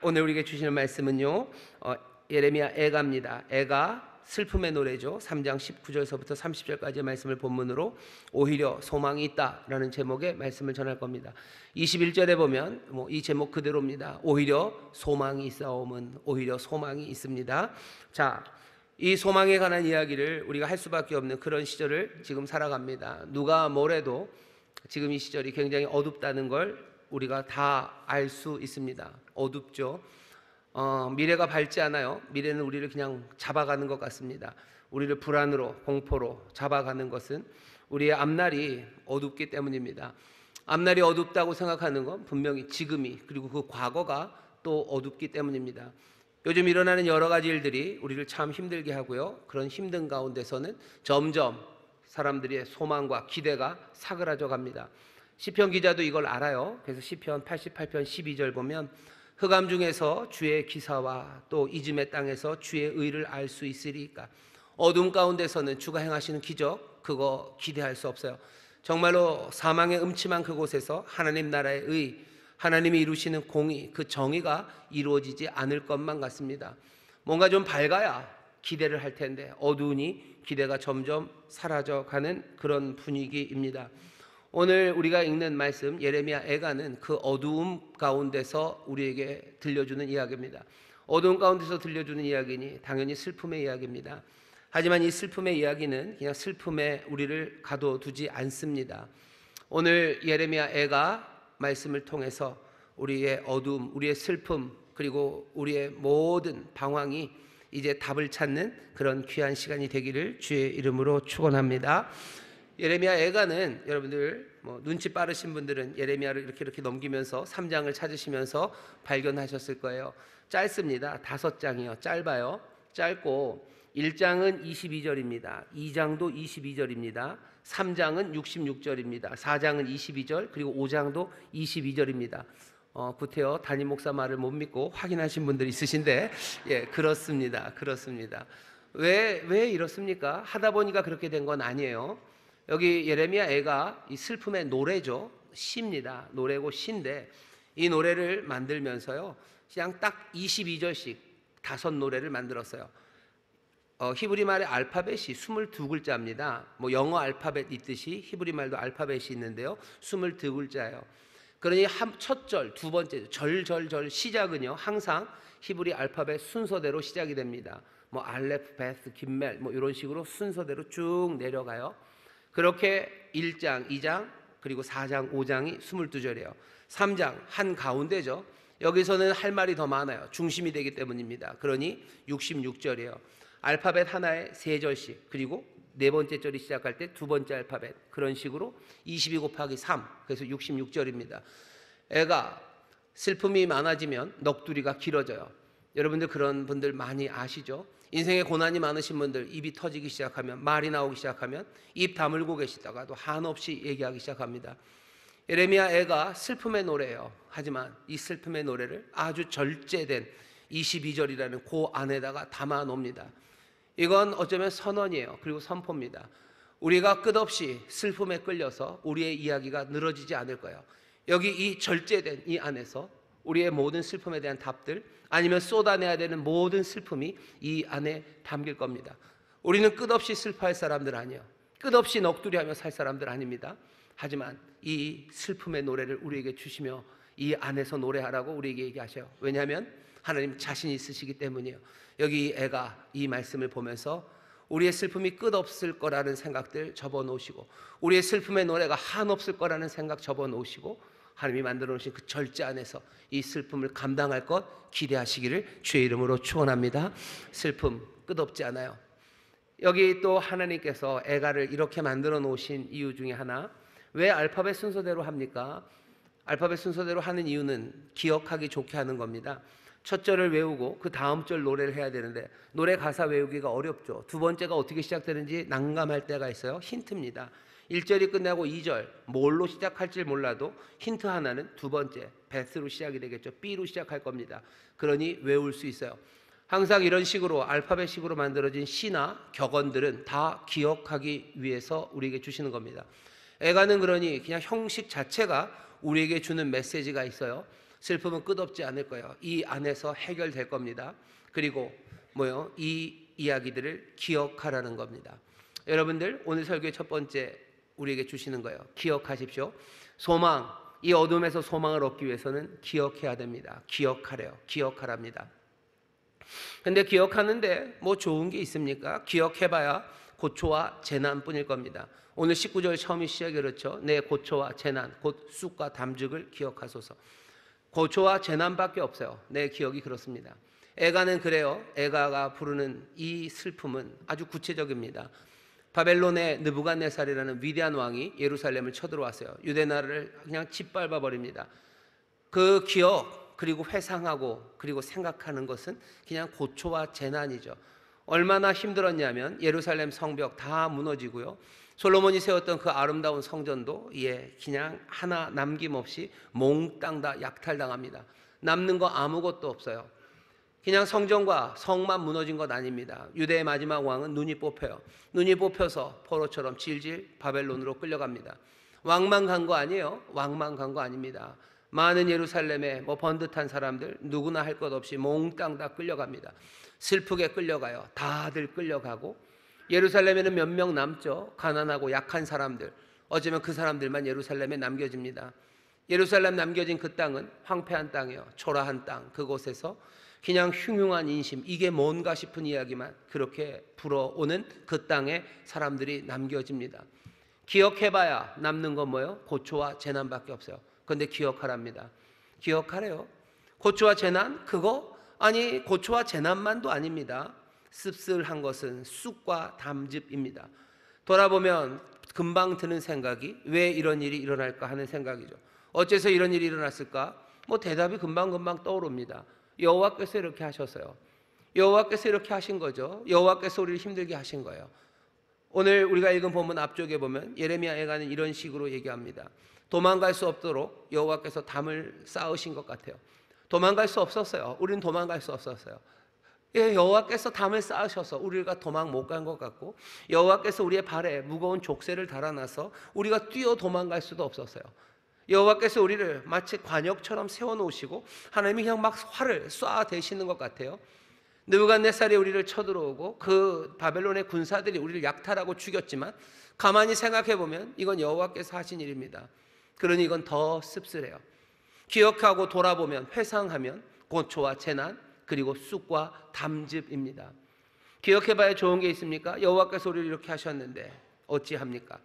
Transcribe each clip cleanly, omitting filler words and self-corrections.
오늘 우리에게 주시는 말씀은요, 예레미야 애가입니다. 애가 슬픔의 노래죠. 3장 19절서부터 30절까지의 말씀을 본문으로 오히려 소망이 있다라는 제목의 말씀을 전할 겁니다. 21절에 보면 이 제목 그대로입니다. 오히려 소망이 있사옴은 오히려 소망이 있습니다. 자, 이 소망에 관한 이야기를 우리가 할 수밖에 없는 그런 시절을 지금 살아갑니다. 누가 뭐래도 지금 이 시절이 굉장히 어둡다는 걸 우리가 다 알 수 있습니다. 어둡죠. 미래가 밝지 않아요. 미래는 우리를 그냥 잡아가는 것 같습니다. 우리를 불안으로, 공포로 잡아가는 것은 우리의 앞날이 어둡기 때문입니다. 앞날이 어둡다고 생각하는 건 분명히 지금이, 그리고 그 과거가 또 어둡기 때문입니다. 요즘 일어나는 여러 가지 일들이 우리를 참 힘들게 하고요. 그런 힘든 가운데서는 점점 사람들의 소망과 기대가 사그라져 갑니다. 시편 기자도 이걸 알아요. 그래서 시편 88편 12절 보면 흑암 중에서 주의 기사와 또 이즘의 땅에서 주의 의를 알 수 있으리까. 어둠 가운데서는 주가 행하시는 기적, 그거 기대할 수 없어요. 정말로 사망의 음침한 그곳에서 하나님 나라의 의, 하나님이 이루시는 공의, 그 정의가 이루어지지 않을 것만 같습니다. 뭔가 좀 밝아야 기대를 할 텐데 어두우니 기대가 점점 사라져가는 그런 분위기입니다. 오늘 우리가 읽는 말씀 예레미야 애가는 그 어두움 가운데서 우리에게 들려주는 이야기입니다. 어두움 가운데서 들려주는 이야기니 당연히 슬픔의 이야기입니다. 하지만 이 슬픔의 이야기는 그냥 슬픔에 우리를 가둬두지 않습니다. 오늘 예레미야 애가 말씀을 통해서 우리의 어두움, 우리의 슬픔, 그리고 우리의 모든 방황이 이제 답을 찾는 그런 귀한 시간이 되기를 주의 이름으로 축원합니다. 예레미야 애가는 여러분들 눈치 빠르신 분들은 예레미야를 이렇게 넘기면서 3장을 찾으시면서 발견하셨을 거예요. 짧습니다. 5장이요. 짧아요. 짧고 1장은 22절입니다. 2장도 22절입니다. 3장은 66절입니다. 4장은 22절, 그리고 5장도 22절입니다. 구태여 담임 목사 말을 못 믿고 확인하신 분들 있으신데, 예, 그렇습니다. 왜 이렇습니까? 하다 보니까 그렇게 된 건 아니에요. 여기 예레미야 애가 이 슬픔의 노래죠. 시입니다. 노래고 시인데 이 노래를 만들면서요, 그냥 딱 22절씩 5노래를 만들었어요. 히브리 말의 알파벳이 22글자입니다. 영어 알파벳 있듯이 히브리 말도 알파벳이 있는데요, 22글자예요. 그러니 첫 절, 두 번째 절 시작은요 항상 히브리 알파벳 순서대로 시작이 됩니다. 알레프, 베스, 김멜 이런 식으로 순서대로 쭉 내려가요. 그렇게 1장, 2장, 그리고 4장, 5장이 22절이에요. 3장 한가운데죠. 여기서는 할 말이 더 많아요. 중심이 되기 때문입니다. 그러니 66절이에요. 알파벳 하나에 3절씩, 그리고 네 번째 절이 시작할 때 두 번째 알파벳, 그런 식으로 22 곱하기 3, 그래서 66절입니다. 애가 슬픔이 많아지면 넋두리가 길어져요. 여러분들 그런 분들 많이 아시죠? 인생에 고난이 많으신 분들, 입이 터지기 시작하면, 말이 나오기 시작하면 입 다물고 계시다가도 한없이 얘기하기 시작합니다. 예레미야 애가 슬픔의 노래예요. 하지만 이 슬픔의 노래를 아주 절제된 22절이라는 그 안에다가 담아 놓습니다. 이건 어쩌면 선언이에요. 그리고 선포입니다. 우리가 끝없이 슬픔에 끌려서 우리의 이야기가 늘어지지 않을 거예요. 여기 이 절제된 이 안에서 우리의 모든 슬픔에 대한 답들, 아니면 쏟아내야 되는 모든 슬픔이 이 안에 담길 겁니다. 우리는 끝없이 슬퍼할 사람들 아니에요. 끝없이 넋두리하며 살 사람들 아닙니다. 하지만 이 슬픔의 노래를 우리에게 주시며 이 안에서 노래하라고 우리에게 얘기하셔요. 왜냐하면 하나님 자신이 있으시기 때문이에요. 여기 애가 이 말씀을 보면서 우리의 슬픔이 끝없을 거라는 생각들 접어놓으시고, 우리의 슬픔의 노래가 한없을 거라는 생각 접어놓으시고, 하나님이 만들어 놓으신 그 절제 안에서 이 슬픔을 감당할 것 기대하시기를 주의 이름으로 축원합니다. 슬픔 끝없지 않아요. 여기 또 하나님께서 애가를 이렇게 만들어 놓으신 이유 중에 하나, 왜 알파벳 순서대로 합니까? 알파벳 순서대로 하는 이유는 기억하기 좋게 하는 겁니다. 첫 절을 외우고 그 다음 절 노래를 해야 되는데 노래 가사 외우기가 어렵죠. 두 번째가 어떻게 시작되는지 난감할 때가 있어요. 힌트입니다. 1절이 끝나고 2절 뭘로 시작할지 몰라도 힌트 하나는 두 번째 베스로 시작이 되겠죠. B로 시작할 겁니다. 그러니 외울 수 있어요. 항상 이런 식으로 알파벳식으로 만들어진 시나 격언들은 다 기억하기 위해서 우리에게 주시는 겁니다. 애가는 그러니 그냥 형식 자체가 우리에게 주는 메시지가 있어요. 슬픔은 끝없지 않을 거예요. 이 안에서 해결될 겁니다. 그리고 뭐요? 이 이야기들을 기억하라는 겁니다. 여러분들, 오늘 설교의 첫 번째 우리에게 주시는 거예요. 기억하십시오. 소망, 이 어둠에서 소망을 얻기 위해서는 기억해야 됩니다. 기억하래요. 기억하랍니다. 근데 기억하는데 뭐 좋은 게 있습니까? 기억해봐야 고초와 재난뿐일 겁니다. 오늘 19절 처음이 시작이 그렇죠. 내 고초와 재난, 곧 쑥과 담즙을 기억하소서. 고초와 재난밖에 없어요. 내 기억이 그렇습니다. 애가는 그래요. 애가가 부르는 이 슬픔은 아주 구체적입니다. 바벨론의 느부갓네살이라는 위대한 왕이 예루살렘을 쳐들어왔어요. 유대 나라를 그냥 짓밟아 버립니다. 그 기억, 그리고 회상하고 그리고 생각하는 것은 그냥 고초와 재난이죠. 얼마나 힘들었냐면 예루살렘 성벽 다 무너지고요. 솔로몬이 세웠던 그 아름다운 성전도 그냥 하나 남김없이 몽땅 다 약탈당합니다. 남는 거 아무것도 없어요. 그냥 성전과 성만 무너진 것 아닙니다. 유대의 마지막 왕은 눈이 뽑혀요. 눈이 뽑혀서 포로처럼 질질 바벨론으로 끌려갑니다. 왕만 간 거 아니에요. 왕만 간 거 아닙니다. 많은 예루살렘에 번듯한 사람들 누구나 할 것 없이 몽땅 다 끌려갑니다. 슬프게 끌려가요. 다들 끌려가고 예루살렘에는 몇 명 남죠. 가난하고 약한 사람들. 어쩌면 그 사람들만 예루살렘에 남겨집니다. 예루살렘 남겨진 그 땅은 황폐한 땅이에요. 초라한 땅. 그곳에서 그냥 흉흉한 인심, 이게 뭔가 싶은 이야기만 그렇게 불어오는 그 땅에 사람들이 남겨집니다. 기억해봐야 남는 건 뭐예요? 고초와 재난밖에 없어요. 그런데 기억하랍니다. 기억하래요. 고초와 재난? 고초와 재난만도 아닙니다. 씁쓸한 것은 쑥과 담즙입니다. 돌아보면 금방 드는 생각이 왜 이런 일이 일어날까 하는 생각이죠. 어째서 이런 일이 일어났을까? 대답이 금방금방 떠오릅니다. 여호와께서 이렇게 하셨어요. 여호와께서 이렇게 하신 거죠. 여호와께서 우리를 힘들게 하신 거예요. 오늘 우리가 읽은 본문 앞쪽에 보면 예레미야 애가는 이런 식으로 얘기합니다. 도망갈 수 없도록 여호와께서 담을 쌓으신 것 같아요. 도망갈 수 없었어요. 우리는 도망갈 수 없었어요. 여호와께서 담을 쌓으셔서 우리가 도망 못 간 것 같고, 여호와께서 우리의 발에 무거운 족쇄를 달아놔서 우리가 뛰어 도망갈 수도 없었어요. 여호와께서 우리를 마치 관역처럼 세워놓으시고 하나님이 그냥 막 활을 쏴대시는 것 같아요. 느부갓네살이 우리를 쳐들어오고 그 바벨론의 군사들이 우리를 약탈하고 죽였지만 가만히 생각해보면 이건 여호와께서 하신 일입니다. 그러니 이건 더 씁쓸해요. 기억하고 돌아보면, 회상하면 고초와 재난 그리고 쑥과 담즙입니다. 기억해봐야 좋은 게 있습니까? 여호와께서 우리를 이렇게 하셨는데 어찌합니까?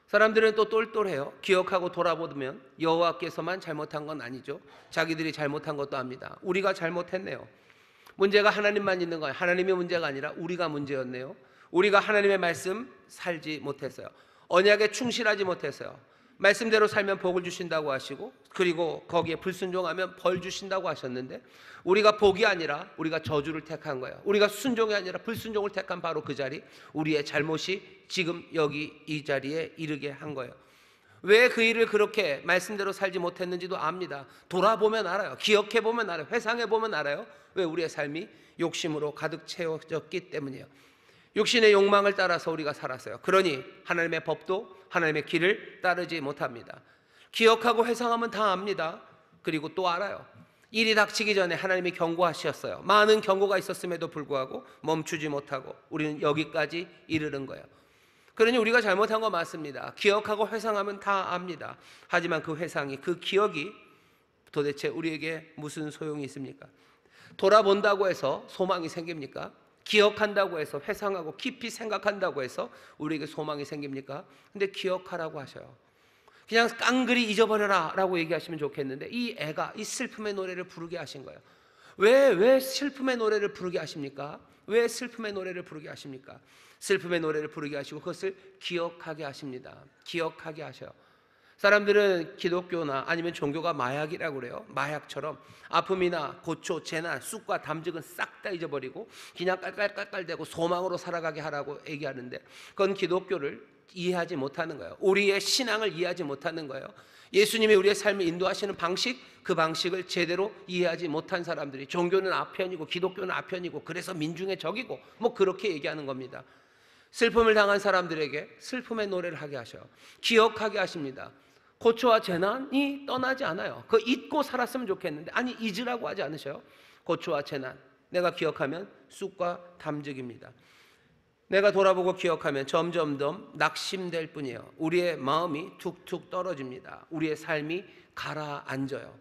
사람들은 또 똘똘해요. 기억하고 돌아보면 여호와께서만 잘못한 건 아니죠. 자기들이 잘못한 것도 압니다. 우리가 잘못했네요. 문제가 하나님만 있는 거예요. 하나님의 문제가 아니라 우리가 문제였네요. 우리가 하나님의 말씀 살지 못했어요. 언약에 충실하지 못했어요. 말씀대로 살면 복을 주신다고 하시고, 그리고 거기에 불순종하면 벌 주신다고 하셨는데, 우리가 복이 아니라 우리가 저주를 택한 거예요. 우리가 순종이 아니라 불순종을 택한 바로 그 자리, 우리의 잘못이 지금 여기 이 자리에 이르게 한 거예요. 왜 그 일을 그렇게 말씀대로 살지 못했는지도 압니다. 돌아보면 알아요. 기억해보면 알아요. 회상해보면 알아요. 왜? 우리의 삶이 욕심으로 가득 채워졌기 때문이에요. 육신의 욕망을 따라서 우리가 살았어요. 그러니 하나님의 법도 하나님의 길을 따르지 못합니다. 기억하고 회상하면 다 압니다. 그리고 또 알아요. 일이 닥치기 전에 하나님이 경고하셨어요. 많은 경고가 있었음에도 불구하고 멈추지 못하고 우리는 여기까지 이르는 거예요. 그러니 우리가 잘못한 거 맞습니다. 기억하고 회상하면 다 압니다. 하지만 그 회상이, 그 기억이 도대체 우리에게 무슨 소용이 있습니까? 돌아본다고 해서 소망이 생깁니까? 기억한다고 해서, 회상하고 깊이 생각한다고 해서 우리에게 소망이 생깁니까? 근데 기억하라고 하셔요. 그냥 깡그리 잊어버려라 라고 얘기하시면 좋겠는데, 이 애가 이 슬픔의 노래를 부르게 하신 거예요. 왜 슬픔의 노래를 부르게 하십니까? 왜 슬픔의 노래를 부르게 하십니까? 슬픔의 노래를 부르게 하시고 그것을 기억하게 하십니다. 기억하게 하셔요. 사람들은 기독교나 아니면 종교가 마약이라고 그래요. 마약처럼 아픔이나 고초, 재난, 쑥과 담즙은 싹 다 잊어버리고 그냥 깔깔깔깔대고 소망으로 살아가게 하라고 얘기하는데, 그건 기독교를 이해하지 못하는 거예요. 우리의 신앙을 이해하지 못하는 거예요. 예수님이 우리의 삶을 인도하시는 방식, 그 방식을 제대로 이해하지 못한 사람들이 종교는 아편이고 기독교는 아편이고 그래서 민중의 적이고 그렇게 얘기하는 겁니다. 슬픔을 당한 사람들에게 슬픔의 노래를 하게 하셔요. 기억하게 하십니다. 고초와 재난이 떠나지 않아요. 그거 잊고 살았으면 좋겠는데, 아니 잊으라고 하지 않으셔요. 고초와 재난, 내가 기억하면 쑥과 담즙입니다. 내가 돌아보고 기억하면 점점점 낙심될 뿐이에요. 우리의 마음이 툭툭 떨어집니다. 우리의 삶이 가라앉아요.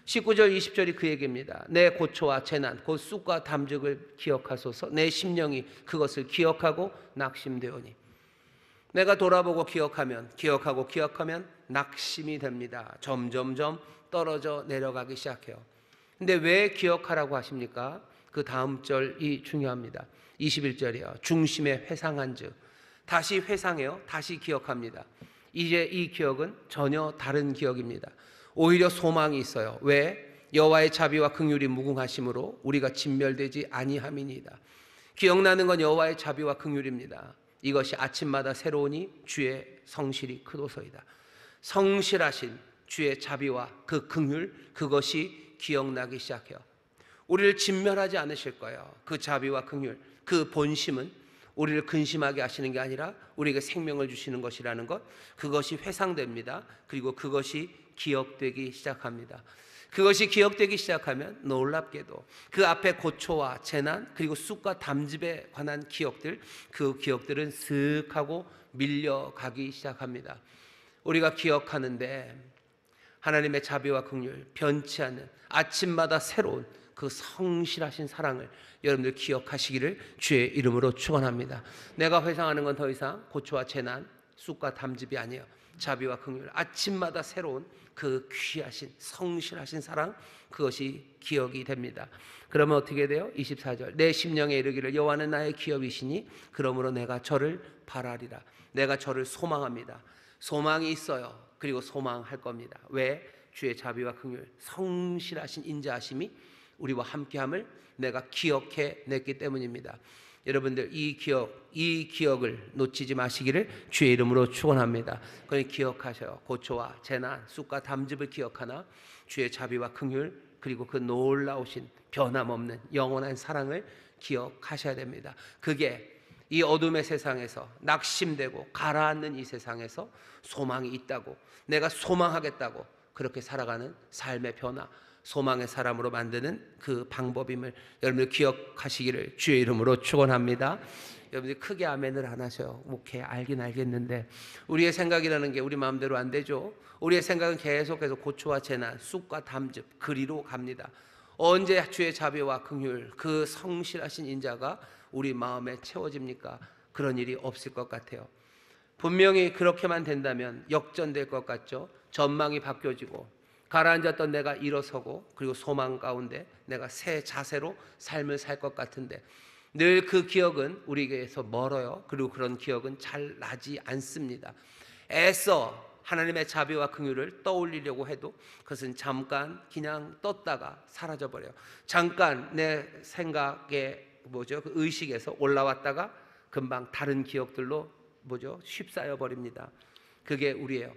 19절 20절이 그 얘기입니다. 내 고초와 재난 곧 쑥과 담즙을 기억하소서. 내 심령이 그것을 기억하고 낙심되오니. 내가 돌아보고 기억하면 낙심이 됩니다. 점점점 떨어져 내려가기 시작해요. 근데 왜 기억하라고 하십니까? 그 다음 절이 중요합니다. 21절이요. 중심에 회상한즉. 다시 회상해요. 다시 기억합니다. 이제 이 기억은 전혀 다른 기억입니다. 오히려 소망이 있어요. 왜? 여호와의 자비와 긍휼이 무궁하심으로 우리가 진멸되지 아니함이니이다. 기억나는 건 여호와의 자비와 긍휼입니다. 이것이 아침마다 새로우니 주의 성실이 크도소이다. 성실하신 주의 자비와 그 긍휼, 그것이 기억나기 시작해요. 우리를 진멸하지 않으실 거예요. 그 자비와 긍휼, 그 본심은 우리를 근심하게 하시는 게 아니라 우리에게 생명을 주시는 것이라는 것, 그것이 회상됩니다. 그리고 그것이 기억되기 시작합니다. 그것이 기억되기 시작하면 놀랍게도 그 앞에 고초와 재난 그리고 쑥과 담즙에 관한 기억들, 그 기억들은 슥 하고 밀려가기 시작합니다. 우리가 기억하는데 하나님의 자비와 긍휼, 변치 않는 아침마다 새로운 그 성실하신 사랑을 여러분들 기억하시기를 주의 이름으로 축원합니다. 내가 회상하는 건 더 이상 고초와 재난, 쑥과 담즙이 아니에요. 자비와 긍휼, 아침마다 새로운 그 귀하신 성실하신 사랑, 그것이 기억이 됩니다. 그러면 어떻게 돼요? 24절 내 심령에 이르기를 여호와는 나의 기업이시니 그러므로 내가 저를 바라리라. 내가 저를 소망합니다. 소망이 있어요. 그리고 소망할 겁니다. 왜? 주의 자비와 긍휼, 성실하신 인자하심이 우리와 함께함을 내가 기억해 냈기 때문입니다. 여러분들 이 기억을 놓치지 마시기를 주의 이름으로 축원합니다. 그러니 기억하셔요. 고초와 재난, 쑥과 담즙을 기억하나 주의 자비와 긍휼 그리고 그 놀라우신 변함없는 영원한 사랑을 기억하셔야 됩니다. 그게 이 어둠의 세상에서 낙심되고 가라앉는 이 세상에서 소망이 있다고, 내가 소망하겠다고 그렇게 살아가는 삶의 변화, 소망의 사람으로 만드는 그 방법임을 여러분들 기억하시기를 주의 이름으로 축원합니다. 여러분들 크게 아멘을 안 하셔요. 목회 알긴 알겠는데 우리의 생각이라는 게 우리 마음대로 안 되죠. 우리의 생각은 계속해서 고초와 재난, 쑥과 담즙 그리로 갑니다. 언제 주의 자비와 긍휼, 그 성실하신 인자가 우리 마음에 채워집니까? 그런 일이 없을 것 같아요. 분명히 그렇게만 된다면 역전될 것 같죠. 전망이 바뀌어지고 가라앉았던 내가 일어서고 그리고 소망 가운데 내가 새 자세로 삶을 살 것 같은데 늘 그 기억은 우리에게서 멀어요. 그리고 그런 기억은 잘 나지 않습니다. 애써 하나님의 자비와 긍휼을 떠올리려고 해도 그것은 잠깐 그냥 떴다가 사라져버려요. 잠깐 내 생각에 그 의식에서 올라왔다가 금방 다른 기억들로 휩싸여 버립니다. 그게 우리예요.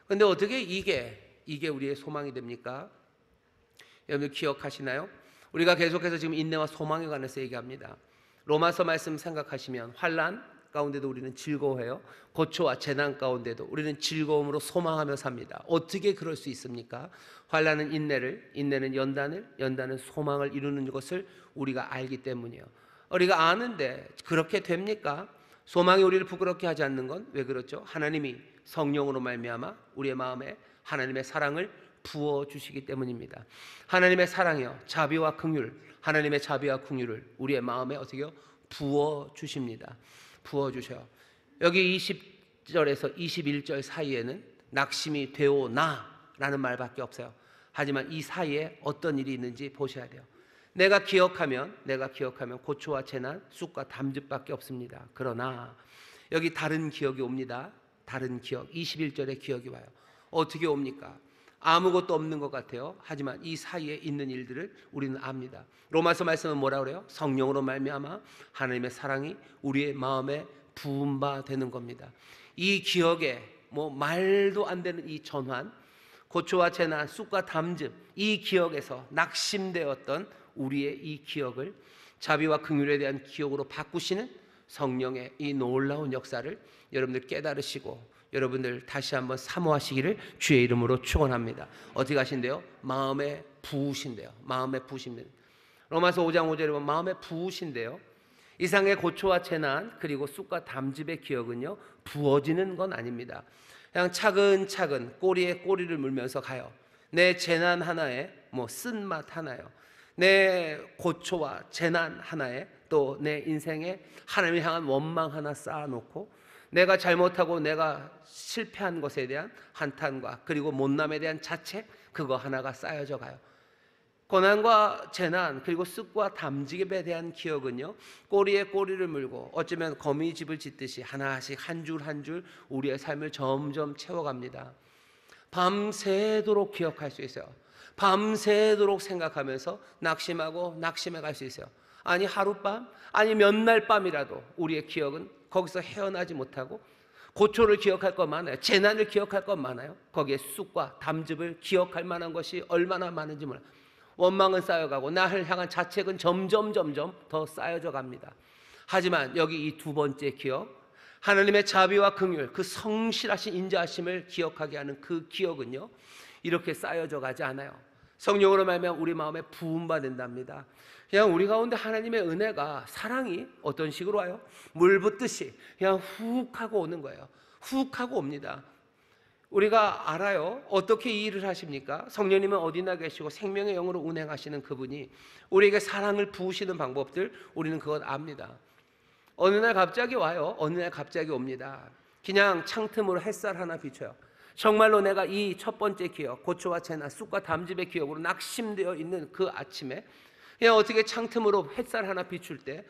근데 어떻게 이게 우리의 소망이 됩니까? 여러분 기억하시나요? 우리가 계속해서 지금 인내와 소망에 관해서 얘기합니다. 로마서 말씀 생각하시면 환난 가운데도 우리는 즐거워해요. 고초와 재난 가운데도 우리는 즐거움으로 소망하며 삽니다. 어떻게 그럴 수 있습니까? 환난은 인내는 연단은 소망을 이루는 것을 우리가 알기 때문이에요. 우리가 아는데 그렇게 됩니까? 소망이 우리를 부끄럽게 하지 않는 건 왜 그렇죠? 하나님이 성령으로 말미암아 우리의 마음에 하나님의 사랑을 부어주시기 때문입니다. 하나님의 사랑이요, 자비와 긍휼, 하나님의 자비와 긍휼을 우리의 마음에 어떻게요? 부어주십니다. 부어주셔요. 여기 20절에서 21절 사이에는 낙심이 되오나라는 말밖에 없어요. 하지만 이 사이에 어떤 일이 있는지 보셔야 돼요. 내가 기억하면 고초와 재난, 쑥과 담즙밖에 없습니다. 그러나 여기 다른 기억이 옵니다. 다른 기억, 21절의 기억이 와요. 어떻게 옵니까? 아무것도 없는 것 같아요. 하지만 이 사이에 있는 일들을 우리는 압니다. 로마서 말씀은 뭐라 그래요? 성령으로 말미암아 하나님의 사랑이 우리의 마음에 부은 바 되는 겁니다. 이 기억에 말도 안 되는 이 전환, 고초와 재난, 쑥과 담즙, 이 기억에서 낙심되었던 우리의 이 기억을 자비와 긍휼에 대한 기억으로 바꾸시는 성령의 이 놀라운 역사를 여러분들 깨달으시고 여러분들 다시 한번 사모하시기를 주의 이름으로 축원합니다. 어떻게 하신대요? 마음에 부으신대요. 마음에 부으십니다. 로마서 5장 5절에 보면 마음에 부으신대요. 이상의 고초와 재난 그리고 쑥과 담즙의 기억은요, 부어지는 건 아닙니다. 그냥 차근차근 꼬리에 꼬리를 물면서 가요. 내 재난 하나에 쓴맛 하나요, 내 고초와 재난 하나에 또 내 인생에 하나님을 향한 원망 하나 쌓아놓고 내가 잘못하고 내가 실패한 것에 대한 한탄과 그리고 못남에 대한 자책, 그거 하나가 쌓여져 가요. 고난과 재난 그리고 쑥과 담즙에 대한 기억은요, 꼬리에 꼬리를 물고 어쩌면 거미집을 짓듯이 하나씩 한 줄 한 줄 우리의 삶을 점점 채워갑니다. 밤새도록 기억할 수 있어요. 밤새도록 생각하면서 낙심하고 낙심해 갈 수 있어요. 아니 하룻밤, 아니 몇 날 밤이라도 우리의 기억은 거기서 헤어나지 못하고 고초를 기억할 것 많아요. 재난을 기억할 것 많아요. 거기에 쑥과 담즙을 기억할 만한 것이 얼마나 많은지 몰라요. 원망은 쌓여가고 나를 향한 자책은 점점 더 쌓여져 갑니다. 하지만 여기 이 두 번째 기억, 하나님의 자비와 긍휼, 그 성실하신 인자하심을 기억하게 하는 그 기억은요, 이렇게 쌓여져 가지 않아요. 성령으로 말미암아 우리 마음에 부음 받는답니다. 그냥 우리 가운데 하나님의 은혜가, 사랑이 어떤 식으로 와요? 물 붓듯이 그냥 훅 하고 오는 거예요. 훅 하고 옵니다. 우리가 알아요. 어떻게 이 일을 하십니까? 성령님은 어디나 계시고 생명의 영으로 운행하시는 그분이 우리에게 사랑을 부으시는 방법들, 우리는 그것 압니다. 어느 날 갑자기 와요. 어느 날 갑자기 옵니다. 그냥 창틈으로 햇살 하나 비춰요. 정말로 내가 이 첫 번째 기억, 고초와 재난, 쑥과 담즙의 기억으로 낙심되어 있는 그 아침에 그냥 어떻게 창틈으로 햇살 하나 비출 때,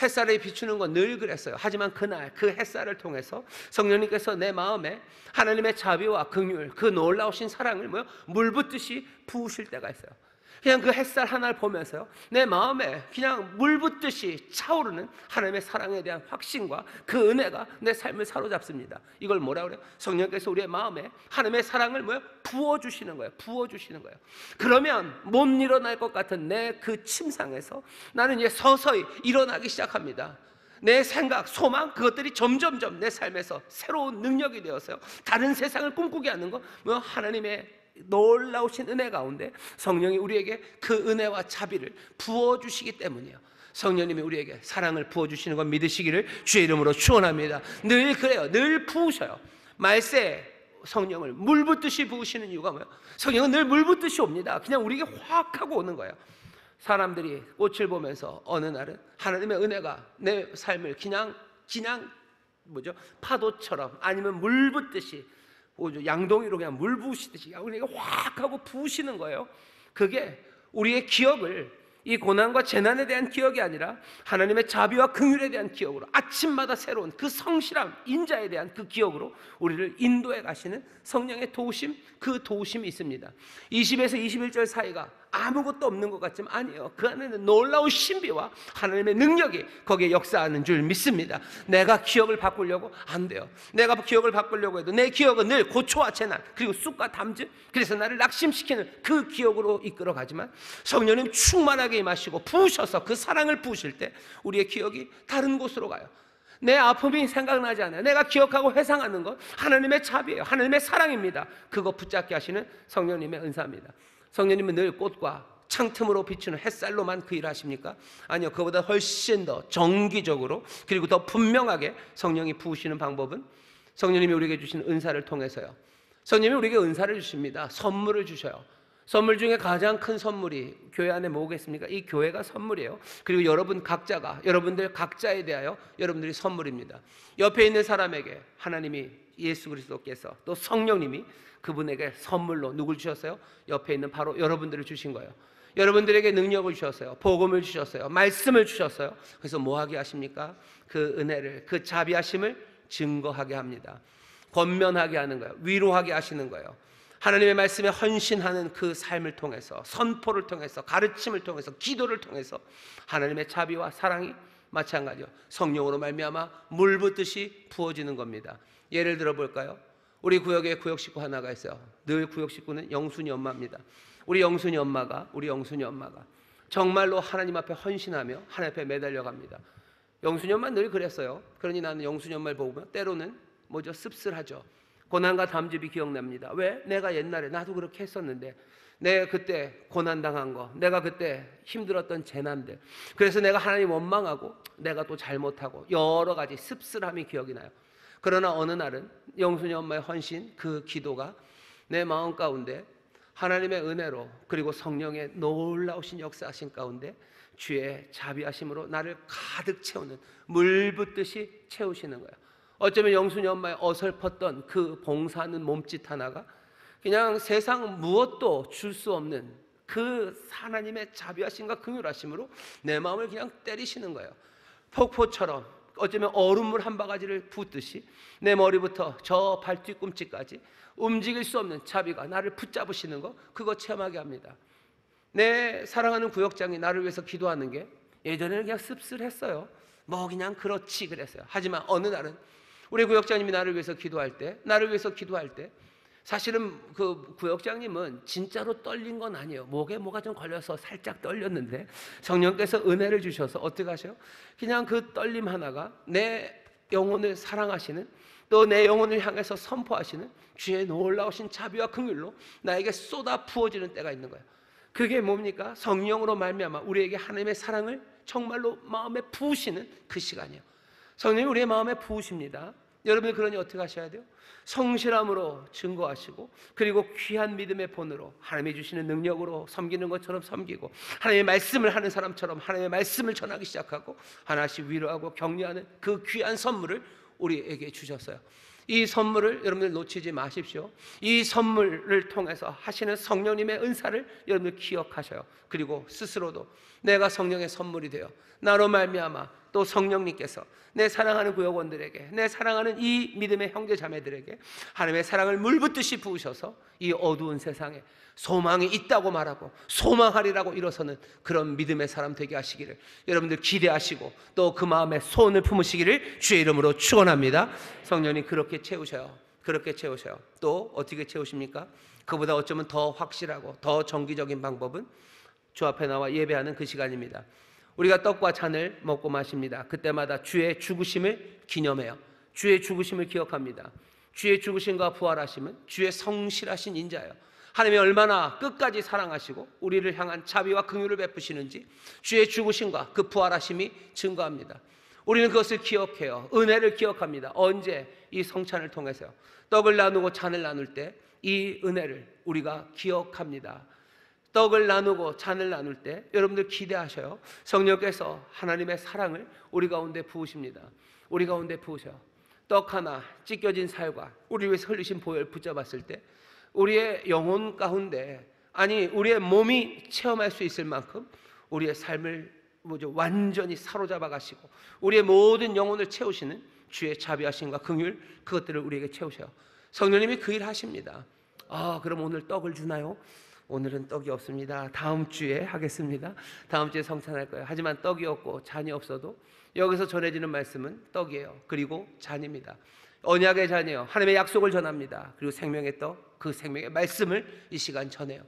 햇살에 비추는 건 늘 그랬어요. 하지만 그날 그 햇살을 통해서 성령님께서 내 마음에 하나님의 자비와 긍휼, 그 놀라우신 사랑을 물 붓듯이 부으실 때가 있어요. 그냥 그 햇살 하나를 보면서요, 내 마음에 그냥 물 붓듯이 차오르는 하나님의 사랑에 대한 확신과 그 은혜가 내 삶을 사로잡습니다. 이걸 뭐라 그래요? 성령께서 우리의 마음에 하나님의 사랑을 부어주시는 거예요. 부어주시는 거예요. 그러면 못 일어날 것 같은 내 그 침상에서 나는 이제 서서히 일어나기 시작합니다. 내 생각, 소망, 그것들이 점점 내 삶에서 새로운 능력이 되어서요, 다른 세상을 꿈꾸게 하는 거, 하나님의 놀라우신 은혜 가운데 성령이 우리에게 그 은혜와 자비를 부어주시기 때문이에요. 성령님이 우리에게 사랑을 부어주시는 걸 믿으시기를 주의 이름으로 축원합니다. 늘 그래요. 늘 부으셔요. 말세 성령을 물 붓듯이 부으시는 이유가 뭐예요? 성령은 늘 물 붓듯이 옵니다. 그냥 우리에게 확 하고 오는 거예요. 사람들이 꽃을 보면서 어느 날은 하나님의 은혜가 내 삶을 그냥 파도처럼 아니면 물 붓듯이 양동이로 그냥 물 부으시듯이 우리에게 확 하고 부으시는 거예요. 그게 우리의 기억을, 이 고난과 재난에 대한 기억이 아니라 하나님의 자비와 긍휼에 대한 기억으로, 아침마다 새로운 그 성실함, 인자에 대한 그 기억으로 우리를 인도해 가시는 성령의 도우심, 그 도우심이 있습니다. 20에서 21절 사이가 아무것도 없는 것 같지만 아니에요. 그 안에는 놀라운 신비와 하나님의 능력이 거기에 역사하는 줄 믿습니다. 내가 기억을 바꾸려고 안 돼요. 내가 기억을 바꾸려고 해도 내 기억은 늘 고초와 재난 그리고 쑥과 담즙, 그래서 나를 낙심시키는 그 기억으로 이끌어 가지만 성령님 충만하게 임하시고 부으셔서 그 사랑을 부으실 때 우리의 기억이 다른 곳으로 가요. 내 아픔이 생각나지 않아요. 내가 기억하고 회상하는 건 하나님의 자비예요. 하나님의 사랑입니다. 그거 붙잡게 하시는 성령님의 은사입니다. 성령님은 늘 꽃과 창틈으로 비추는 햇살로만 그 일을 하십니까? 아니요. 그보다 훨씬 더 정기적으로 그리고 더 분명하게 성령이 부으시는 방법은 성령님이 우리에게 주신 은사를 통해서요. 성령님이 우리에게 은사를 주십니다. 선물을 주셔요. 선물 중에 가장 큰 선물이 교회 안에 뭐겠습니까? 이 교회가 선물이에요. 그리고 여러분들 각자에 대하여 여러분들이 선물입니다. 옆에 있는 사람에게 하나님이, 예수 그리스도께서 또 성령님이 그분에게 선물로 누굴 주셨어요? 옆에 있는 바로 여러분들을 주신 거예요. 여러분들에게 능력을 주셨어요. 복음을 주셨어요. 말씀을 주셨어요. 그래서 뭐 하게 하십니까? 그 은혜를, 그 자비하심을 증거하게 합니다. 권면하게 하는 거예요. 위로하게 하시는 거예요. 하나님의 말씀에 헌신하는 그 삶을 통해서, 선포를 통해서, 가르침을 통해서, 기도를 통해서 하나님의 자비와 사랑이 마찬가지요, 성령으로 말미암아 물 붓듯이 부어지는 겁니다. 예를 들어 볼까요? 우리 구역에 구역 식구 하나가 있어요. 늘 구역 식구는 영순이 엄마입니다. 우리 영순이 엄마가 정말로 하나님 앞에 헌신하며 하나님 앞에 매달려 갑니다. 영순이 엄마 늘 그랬어요. 그러니 나는 영순이 엄마를 보면 때로는 씁쓸하죠. 고난과 담즙이 기억납니다. 왜? 내가 옛날에 나도 그렇게 했었는데, 내가 그때 고난당한 거, 내가 그때 힘들었던 재난들, 그래서 내가 하나님 원망하고 내가 또 잘못하고 여러 가지 씁쓸함이 기억이 나요. 그러나 어느 날은 영순이 엄마의 헌신, 그 기도가 내 마음 가운데 하나님의 은혜로, 그리고 성령의 놀라우신 역사하신 가운데 주의 자비하심으로 나를 가득 채우는, 물 붓듯이 채우시는 거예요. 어쩌면 영순이 엄마의 어설펐던 그 봉사하는 몸짓 하나가 그냥 세상 무엇도 줄 수 없는 그 하나님의 자비하심과 긍휼하심으로 내 마음을 그냥 때리시는 거예요. 폭포처럼, 어쩌면 얼음물 한 바가지를 붓듯이 내 머리부터 저 발 뒤꿈치까지 움직일 수 없는 자비가 나를 붙잡으시는 거, 그거 체험하게 합니다. 내 사랑하는 구역장이 나를 위해서 기도하는 게 예전에는 그냥 씁쓸했어요. 뭐 그냥 그렇지 그랬어요. 하지만 어느 날은 우리 구역장님이 나를 위해서 기도할 때, 사실은 그 구역장님은 진짜로 떨린 건 아니에요. 목에 뭐가 좀 걸려서 살짝 떨렸는데 성령께서 은혜를 주셔서 어떻게 하셔요? 그냥 그 떨림 하나가 내 영혼을 사랑하시는, 또 내 영혼을 향해서 선포하시는 주의 놀라우신 자비와 긍휼로 나에게 쏟아 부어지는 때가 있는 거예요. 그게 뭡니까? 성령으로 말미암아 우리에게 하나님의 사랑을 정말로 마음에 부으시는 그 시간이에요. 성령이 우리의 마음에 부으십니다. 여러분이 그러니 어떻게 하셔야 돼요? 성실함으로 증거하시고, 그리고 귀한 믿음의 본으로 하나님이 주시는 능력으로 섬기는 것처럼 섬기고, 하나님의 말씀을 하는 사람처럼 하나님의 말씀을 전하기 시작하고, 하나씩 위로하고 격려하는 그 귀한 선물을 우리에게 주셨어요. 이 선물을 여러분들 놓치지 마십시오. 이 선물을 통해서 하시는 성령님의 은사를 여러분들 기억하셔요. 그리고 스스로도 내가 성령의 선물이 되어 나로 말미암아 또 성령님께서 내 사랑하는 구역원들에게, 내 사랑하는 이 믿음의 형제 자매들에게 하나님의 사랑을 물붓듯이 부으셔서 이 어두운 세상에 소망이 있다고 말하고 소망하리라고 일어서는 그런 믿음의 사람 되게 하시기를 여러분들 기대하시고, 또 그 마음에 소원을 품으시기를 주의 이름으로 축원합니다. 성령님 그렇게 채우셔요. 그렇게 채우셔요. 또 어떻게 채우십니까? 그보다 어쩌면 더 확실하고 더 정기적인 방법은 주 앞에 나와 예배하는 그 시간입니다. 우리가 떡과 잔을 먹고 마십니다. 그때마다 주의 죽으심을 기념해요. 주의 죽으심을 기억합니다. 주의 죽으심과 부활하심은 주의 성실하신 인자예요. 하나님이 얼마나 끝까지 사랑하시고 우리를 향한 자비와 긍휼을 베푸시는지 주의 죽으심과 그 부활하심이 증거합니다. 우리는 그것을 기억해요. 은혜를 기억합니다. 언제? 이 성찬을 통해서요. 떡을 나누고 잔을 나눌 때 이 은혜를 우리가 기억합니다. 떡을 나누고 잔을 나눌 때 여러분들 기대하셔요. 성령께서 하나님의 사랑을 우리 가운데 부으십니다. 우리 가운데 부으셔요. 떡 하나, 찢겨진 살과 우리 위해서 흘리신 보혈 붙잡았을 때 우리의 영혼 가운데, 아니 우리의 몸이 체험할 수 있을 만큼 우리의 삶을 완전히 사로잡아 가시고 우리의 모든 영혼을 채우시는 주의 자비하심과 긍휼, 그것들을 우리에게 채우셔요. 성령님이 그 일 하십니다. 그럼 오늘 떡을 주나요? 오늘은 떡이 없습니다. 다음 주에 하겠습니다. 다음 주에 성찬할 거예요. 하지만 떡이 없고 잔이 없어도 여기서 전해지는 말씀은 떡이에요. 그리고 잔입니다. 언약의 잔이에요. 하나님의 약속을 전합니다. 그리고 생명의 떡, 그 생명의 말씀을 이 시간 전해요.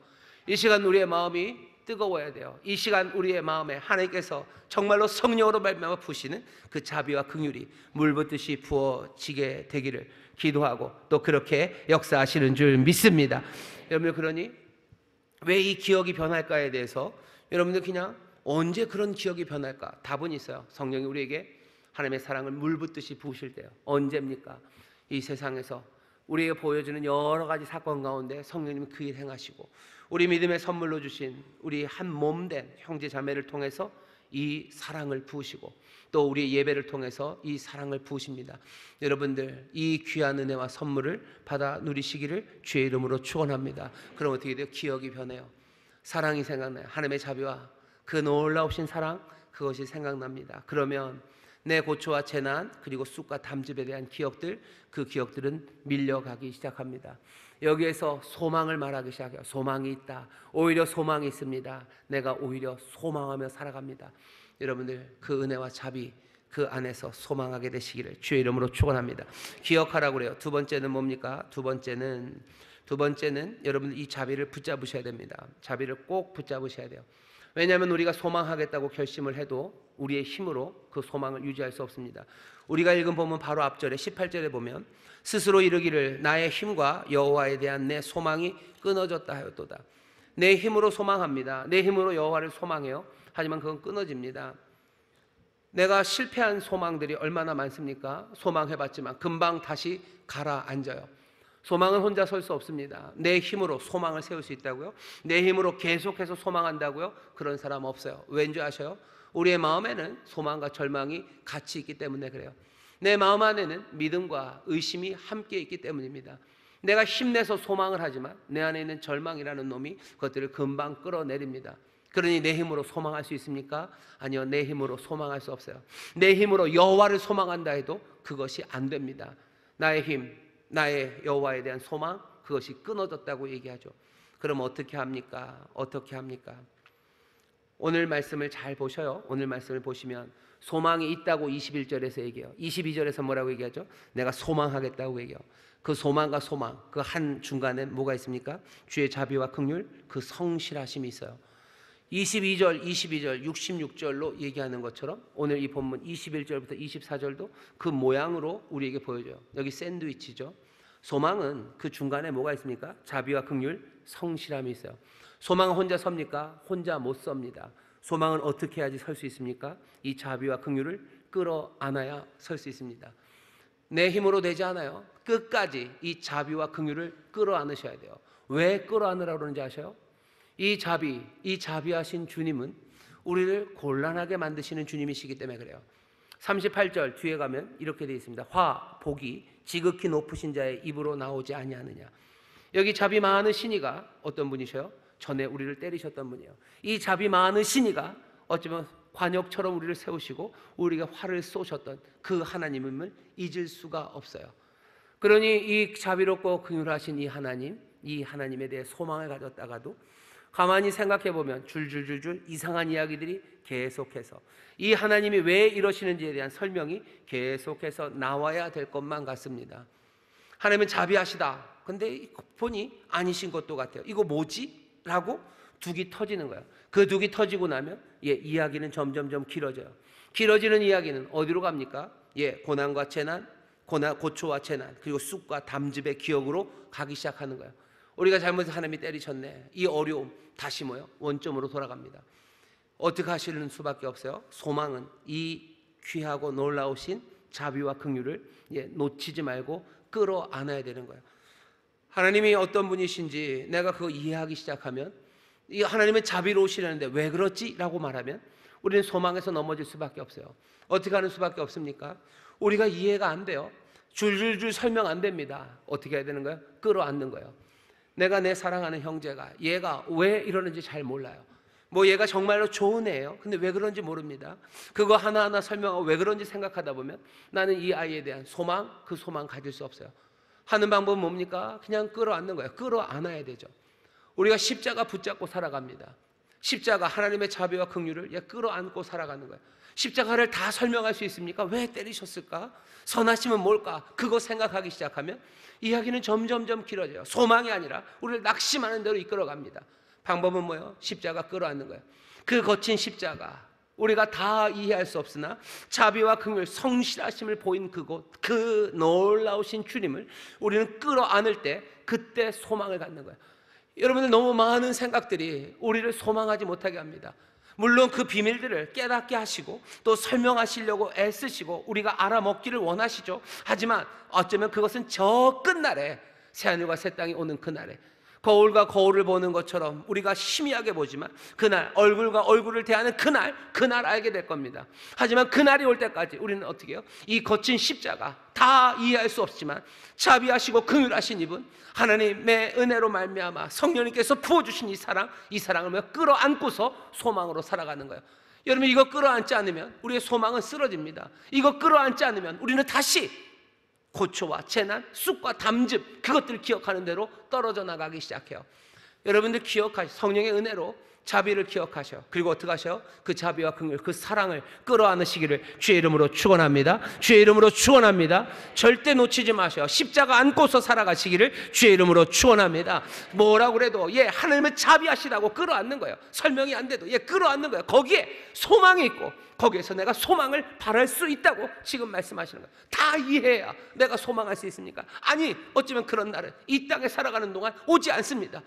이 시간 우리의 마음이 뜨거워야 돼요. 이 시간 우리의 마음에 하나님께서 정말로 성령으로 말미암아 부으시는 그 자비와 긍휼이 물붓듯이 부어지게 되기를 기도하고, 또 그렇게 역사하시는 줄 믿습니다. 여러분, 그러니 왜 이 기억이 변할까에 대해서 여러분들 그냥 언제 그런 기억이 변할까? 답은 있어요. 성령이 우리에게 하나님의 사랑을 물붓듯이 부으실 때요. 언제입니까? 이 세상에서 우리에게 보여주는 여러 가지 사건 가운데 성령님이 그 일 행하시고, 우리 믿음의 선물로 주신 우리 한 몸된 형제 자매를 통해서 이 사랑을 부으시고, 또 우리의 예배를 통해서 이 사랑을 부으십니다. 여러분들 이 귀한 은혜와 선물을 받아 누리시기를 주의 이름으로 축원합니다. 그럼 어떻게 돼요? 기억이 변해요. 사랑이 생각나요. 하나님의 자비와 그 놀라우신 사랑, 그것이 생각납니다. 그러면 내 고초와 재난, 그리고 쑥과 담즙에 대한 기억들, 그 기억들은 밀려가기 시작합니다. 여기에서 소망을 말하기 시작해요. 소망이 있다. 오히려 소망이 있습니다. 내가 오히려 소망하며 살아갑니다. 여러분들 그 은혜와 자비, 그 안에서 소망하게 되시기를 주의 이름으로 축원합니다. 기억하라고 그래요. 두 번째는 뭡니까? 두 번째는 여러분들 이 자비를 붙잡으셔야 됩니다. 자비를 꼭 붙잡으셔야 돼요. 왜냐하면 우리가 소망하겠다고 결심을 해도 우리의 힘으로 그 소망을 유지할 수 없습니다. 우리가 읽은 본문 바로 앞절에 18절에 보면 스스로 이르기를 나의 힘과 여호와에 대한 내 소망이 끊어졌다 하였도다. 내 힘으로 소망합니다. 내 힘으로 여호와를 소망해요. 하지만 그건 끊어집니다. 내가 실패한 소망들이 얼마나 많습니까? 소망해봤지만 금방 다시 가라앉아요. 소망은 혼자 설 수 없습니다. 내 힘으로 소망을 세울 수 있다고요? 내 힘으로 계속해서 소망한다고요? 그런 사람 없어요. 왠지 아셔요? 우리의 마음에는 소망과 절망이 같이 있기 때문에 그래요. 내 마음 안에는 믿음과 의심이 함께 있기 때문입니다. 내가 힘내서 소망을 하지만 내 안에 있는 절망이라는 놈이 그것들을 금방 끌어내립니다. 그러니 내 힘으로 소망할 수 있습니까? 아니요, 내 힘으로 소망할 수 없어요. 내 힘으로 여호와를 소망한다 해도 그것이 안 됩니다. 나의 힘, 나의 여호와에 대한 소망, 그것이 끊어졌다고 얘기하죠. 그럼 어떻게 합니까? 어떻게 합니까? 오늘 말씀을 잘 보셔요. 오늘 말씀을 보시면 소망이 있다고 21절에서 얘기해요. 22절에서 뭐라고 얘기하죠? 내가 소망하겠다고 얘기해요. 그 소망과 소망, 그 한 중간에 뭐가 있습니까? 주의 자비와 긍휼, 그 성실하심이 있어요. 22절, 66절로 얘기하는 것처럼 오늘 이 본문 21절부터 24절도 그 모양으로 우리에게 보여줘요. 여기 샌드위치죠. 소망은 그 중간에 뭐가 있습니까? 자비와 긍휼, 성실함이 있어요. 소망은 혼자 섭니까? 혼자 못 섭니다. 소망은 어떻게 해야지 설 수 있습니까? 이 자비와 긍휼을 끌어안아야 설 수 있습니다. 내 힘으로 되지 않아요. 끝까지 이 자비와 긍휼을 끌어안으셔야 돼요. 왜 끌어안으라고 그러는지 아셔요? 이 자비하신 주님은 우리를 곤란하게 만드시는 주님이시기 때문에 그래요. 38절 뒤에 가면 이렇게 되어 있습니다. 복이 지극히 높으신 자의 입으로 나오지 아니하느냐. 여기 자비 많으시니가 어떤 분이셔요? 전에 우리를 때리셨던 분이에요. 이 자비 많으시니가 어쩌면 관역처럼 우리를 세우시고 우리가 화를 쏘셨던 그 하나님을 잊을 수가 없어요. 그러니 이 자비롭고 긍휼하신 이 하나님에 대해 소망을 가졌다가도 가만히 생각해 보면 줄줄줄줄 이상한 이야기들이 계속해서 이 하나님이 왜 이러시는지에 대한 설명이 계속해서 나와야 될 것만 같습니다. 하나님은 자비하시다. 근데 보니 아니신 것도 같아요. 이거 뭐지? 라고 둑이 터지는 거예요. 그 둑이 터지고 나면 이야기는 점점점 길어져요. 길어지는 이야기는 어디로 갑니까? 고난과 재난, 고초와 재난, 그리고 쑥과 담즙의 기억으로 가기 시작하는 거예요. 우리가 잘못해서 하나님이 때리셨네. 이 어려움 다시 원점으로 돌아갑니다. 어떻게 하시는 수밖에 없어요? 소망은 이 귀하고 놀라우신 자비와 긍휼을 놓치지 말고 끌어안아야 되는 거예요. 하나님이 어떤 분이신지 내가 그거 이해하기 시작하면 이 하나님은 자비로우시라는데 왜 그렇지? 라고 말하면 우리는 소망에서 넘어질 수밖에 없어요. 어떻게 하는 수밖에 없습니까? 우리가 이해가 안 돼요. 줄줄줄 설명 안 됩니다. 어떻게 해야 되는 거예요? 끌어안는 거예요. 내가 내 사랑하는 형제가 얘가 왜 이러는지 잘 몰라요. 얘가 정말로 좋은 애예요. 근데 왜 그런지 모릅니다. 그거 하나하나 설명하고 왜 그런지 생각하다 보면 나는 이 아이에 대한 소망, 그 소망 가질 수 없어요. 하는 방법은 뭡니까? 그냥 끌어안는 거예요. 끌어안아야 되죠. 우리가 십자가 붙잡고 살아갑니다. 십자가 하나님의 자비와 긍휼을 끌어안고 살아가는 거예요. 십자가를 다 설명할 수 있습니까? 왜 때리셨을까? 선하심은 뭘까? 그거 생각하기 시작하면 이야기는 점점점 길어져요. 소망이 아니라 우리를 낙심하는 대로 이끌어갑니다. 방법은 뭐예요? 십자가 끌어안는 거예요. 그 거친 십자가 우리가 다 이해할 수 없으나 자비와 긍휼 성실하심을 보인 그곳, 그 놀라우신 주님을 우리는 끌어안을 때 그때 소망을 갖는 거예요. 여러분들 너무 많은 생각들이 우리를 소망하지 못하게 합니다. 물론 그 비밀들을 깨닫게 하시고 또 설명하시려고 애쓰시고 우리가 알아먹기를 원하시죠. 하지만 어쩌면 그것은 저 끝날에 새하늘과 새 땅이 오는 그날에 거울과 거울을 보는 것처럼 우리가 희미하게 보지만 그날 얼굴과 얼굴을 대하는 그날 알게 될 겁니다. 하지만 그날이 올 때까지 우리는 어떻게 해요? 이 거친 십자가 다 이해할 수 없지만 자비하시고 긍휼하신 이분 하나님의 은혜로 말미암아 성령님께서 부어주신 이 사랑을 끌어안고서 소망으로 살아가는 거예요. 여러분 이거 끌어안지 않으면 우리의 소망은 쓰러집니다. 이거 끌어안지 않으면 우리는 다시 고초와 재난, 쑥과 담즙 그것들을 기억하는 대로 떨어져 나가기 시작해요. 여러분들 기억하시죠? 성령의 은혜로 자비를 기억하셔. 그리고 어떻게 하셔? 그 자비와 긍휼, 그 사랑을 끌어안으시기를 주의 이름으로 축원합니다. 주의 이름으로 축원합니다. 절대 놓치지 마셔. 십자가 안고서 살아가시기를 주의 이름으로 축원합니다. 뭐라고 그래도 하나님은 자비하시다고 끌어안는 거예요. 설명이 안 돼도 끌어안는 거예요. 거기에 소망이 있고 거기에서 내가 소망을 바랄 수 있다고 지금 말씀하시는 거예요. 다 이해해야 내가 소망할 수 있습니까? 아니, 어쩌면 그런 날은 이 땅에 살아가는 동안 오지 않습니다.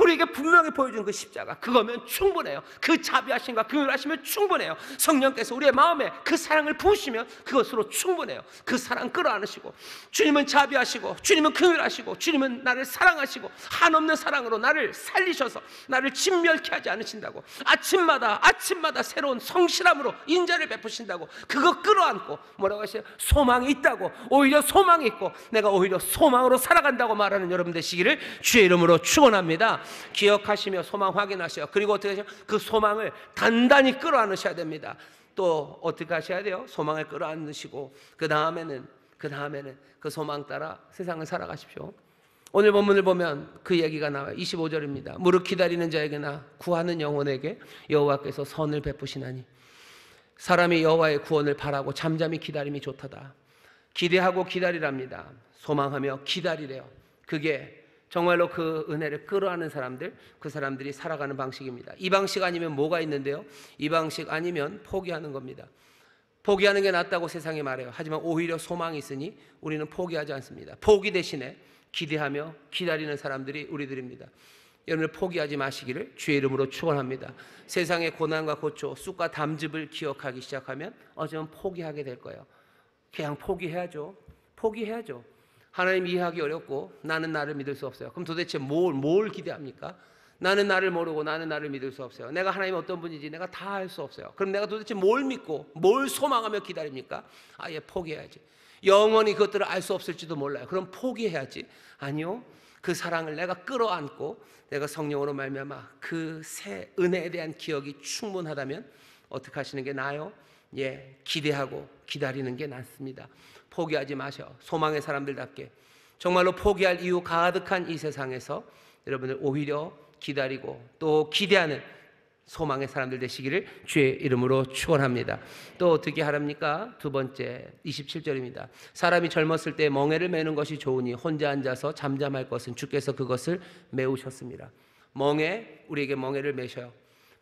우리에게 분명히 보여준 그 십자가, 그거면 충분해요. 그 자비하심과 긍휼하시면 충분해요. 성령께서 우리의 마음에 그 사랑을 부으시면 그것으로 충분해요. 그 사랑 끌어안으시고, 주님은 자비하시고 주님은 긍휼하시고 주님은 나를 사랑하시고 한없는 사랑으로 나를 살리셔서 나를 진멸케 하지 않으신다고, 아침마다 새로운 성실함으로 인자를 베푸신다고, 그거 끌어안고 뭐라고 하세요? 소망이 있다고, 오히려 소망이 있고 내가 오히려 소망으로 살아간다고 말하는 여러분 되시기를 주의 이름으로 축원합니다. 기억하시며 소망 확인하셔요. 그리고 어떻게 하셔요? 그 소망을 단단히 끌어안으셔야 됩니다. 또 어떻게 하셔야 돼요? 소망을 끌어안으시고 그 다음에는 그 소망 따라 세상을 살아가십시오. 오늘 본문을 보면 그 얘기가 나와요. 25절입니다. 무릇 기다리는 자에게나 구하는 영혼에게 여호와께서 선을 베푸시나니, 사람이 여호와의 구원을 바라고 잠잠히 기다림이 좋도다. 기대하고 기다리랍니다. 소망하며 기다리래요. 그게 정말로 그 은혜를 끌어안는 사람들, 그 사람들이 살아가는 방식입니다. 이 방식 아니면 뭐가 있는데요? 이 방식 아니면 포기하는 겁니다. 포기하는 게 낫다고 세상이 말해요. 하지만 오히려 소망이 있으니 우리는 포기하지 않습니다. 포기 대신에 기대하며 기다리는 사람들이 우리들입니다. 여러분을 포기하지 마시기를 주의 이름으로 축원합니다. 세상의 고난과 고초, 쑥과 담즙을 기억하기 시작하면 어쩌면 포기하게 될 거예요. 그냥 포기해야죠. 하나님 이해하기 어렵고 나는 나를 믿을 수 없어요. 그럼 도대체 뭘 기대합니까? 나는 나를 모르고 나는 나를 믿을 수 없어요. 내가 하나님 어떤 분인지 내가 다 알 수 없어요. 그럼 내가 도대체 뭘 믿고 뭘 소망하며 기다립니까? 아예 포기해야지. 영원히 그것들을 알 수 없을지도 몰라요. 그럼 포기해야지. 아니요, 그 사랑을 내가 끌어안고 내가 성령으로 말미암아 그 새 은혜에 대한 기억이 충분하다면 어떻게 하시는 게 나아요? 기대하고 기다리는 게 낫습니다. 포기하지 마셔. 소망의 사람들답게 정말로 포기할 이유 가득한 이 세상에서 여러분을 오히려 기다리고 또 기대하는 소망의 사람들 되시기를 주의 이름으로 축원합니다. 또 어떻게 하랍니까? 두 번째 27절입니다. 사람이 젊었을 때 멍에를 메는 것이 좋으니 혼자 앉아서 잠잠할 것은 주께서 그것을 메우셨습니다. 우리에게 멍에를 메셔요.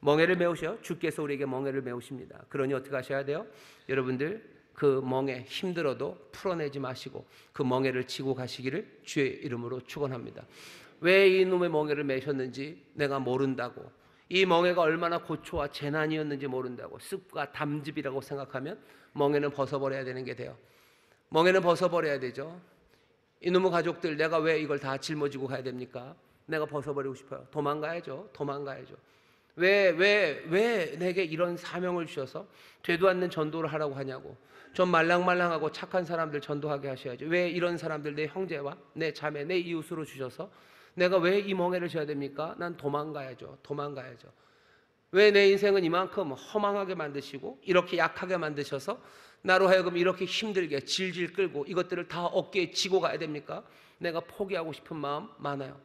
멍에를 메우셔. 주께서 우리에게 멍에를 메우십니다. 그러니 어떻게 하셔야 돼요? 여러분들 그 멍에 힘들어도 풀어내지 마시고 그 멍에를 지고 가시기를 주의 이름으로 축원합니다. 왜 이놈의 멍에를 메셨는지 내가 모른다고, 이 멍에가 얼마나 고초와 재난이었는지 모른다고 습과 담즙이라고 생각하면 멍에는 벗어버려야 되는 게 돼요. 멍에는 벗어버려야 되죠. 이놈의 가족들, 내가 왜 이걸 다 짊어지고 가야 됩니까? 내가 벗어버리고 싶어요. 도망가야죠. 왜 내게 이런 사명을 주셔서 되도 않는 전도를 하라고 하냐고. 좀 말랑말랑하고 착한 사람들 전도하게 하셔야죠. 왜 이런 사람들, 내 형제와 내 자매, 내 이웃으로 주셔서 내가 왜 이 멍에를 져야 됩니까? 난 도망가야죠. 왜 내 인생은 이만큼 허망하게 만드시고 이렇게 약하게 만드셔서 나로 하여금 이렇게 힘들게 질질 끌고 이것들을 다 어깨에 지고 가야 됩니까? 내가 포기하고 싶은 마음 많아요.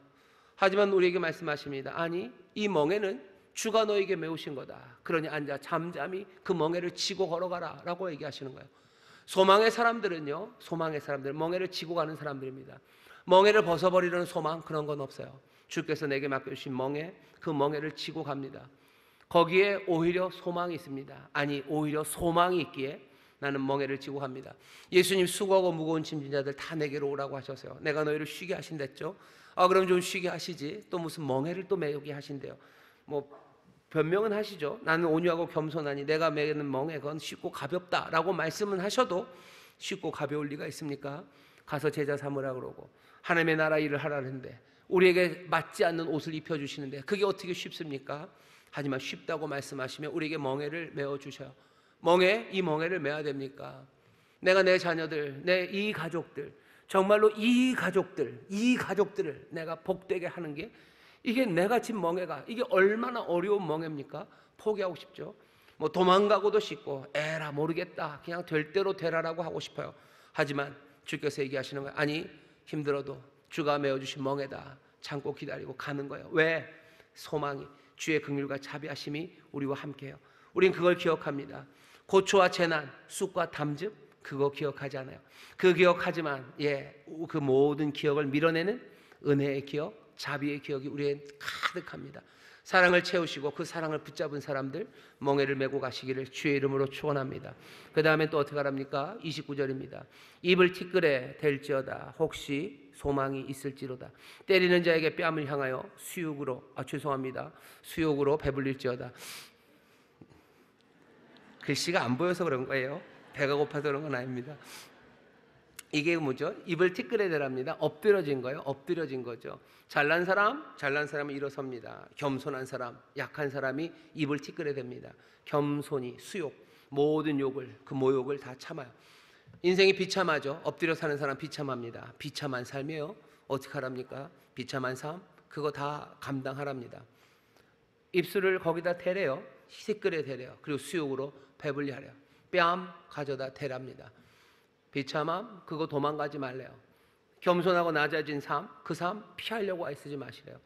하지만 우리에게 말씀하십니다. 아니, 이 멍에는 주가 너에게 메우신 거다. 그러니 앉아 잠잠히 그 멍에를 지고 걸어가라 라고 얘기하시는 거예요. 소망의 사람들은 멍에를 지고 가는 사람들입니다. 멍에를 벗어버리려는 소망, 그런 건 없어요. 주께서 내게 맡겨주신 멍에, 그 멍에를 지고 갑니다. 거기에 오히려 소망이 있습니다. 아니, 오히려 소망이 있기에 나는 멍에를 지고 갑니다. 예수님 수고하고 무거운 짐진 자들 다 내게로 오라고 하셨어요. 내가 너희를 쉬게 하신댔죠. 그럼 좀 쉬게 하시지. 또 무슨 멍에를 또 메우게 하신대요. 변명은 하시죠. 나는 온유하고 겸손하니 내가 메는 멍에 건 쉽고 가볍다라고 말씀은 하셔도 쉽고 가벼울 리가 있습니까? 가서 제자 삼으라 그러고 하나님의 나라 일을 하라는데 우리에게 맞지 않는 옷을 입혀주시는데 그게 어떻게 쉽습니까? 하지만 쉽다고 말씀하시면 우리에게 멍에를 메어주셔요. 이 멍에를 메어야 됩니까? 내가 내 자녀들, 내 이 가족들, 정말로 이 가족들을 내가 복되게 하는 게, 이게 내가 진 멍에가 이게 얼마나 어려운 멍에입니까? 포기하고 싶죠. 도망가고도 싶고 에라 모르겠다, 그냥 될 대로 되라라고 하고 싶어요. 하지만 주께서 얘기하시는 거예요. 아니, 힘들어도 주가 메어주신 멍에다 참고 기다리고 가는 거예요. 왜? 소망이, 주의 긍휼과 자비하심이 우리와 함께해요. 우린 그걸 기억합니다. 고초와 재난, 쑥과 담즙, 그거 기억하지 않아요. 그 기억하지만 그 모든 기억을 밀어내는 은혜의 기억, 자비의 기억이 우리에 가득합니다. 사랑을 채우시고 그 사랑을 붙잡은 사람들 멍에를 메고 가시기를 주의 이름으로 축원합니다. 그 다음에 또 어떻게 하랍니까? 29절입니다. 입을 티끌에 댈지어다 혹시 소망이 있을지로다. 때리는 자에게 뺨을 향하여 수욕으로 배불릴지어다. 글씨가 안 보여서 그런 거예요. 배가 고파서 그런 건 아닙니다. 이게 뭐죠? 입을 티끌에 대랍니다. 엎드려진 거예요. 엎드려진 거죠. 잘난 사람은 일어섭니다. 겸손한 사람, 약한 사람이 입을 티끌에 댑니다. 겸손히 수욕, 모든 욕을, 그 모욕을 다 참아요. 인생이 비참하죠. 엎드려 사는 사람 비참합니다. 비참한 삶이에요. 어떻게 하랍니까? 비참한 삶, 그거 다 감당하랍니다. 입술을 거기다 대래요. 티끌에 대래요. 그리고 수욕으로 배불리 하래요. 뺨 가져다 대랍니다. 비참함, 그거 도망가지 말래요. 겸손하고 낮아진 삶, 그 삶 피하려고 애쓰지 마시래요.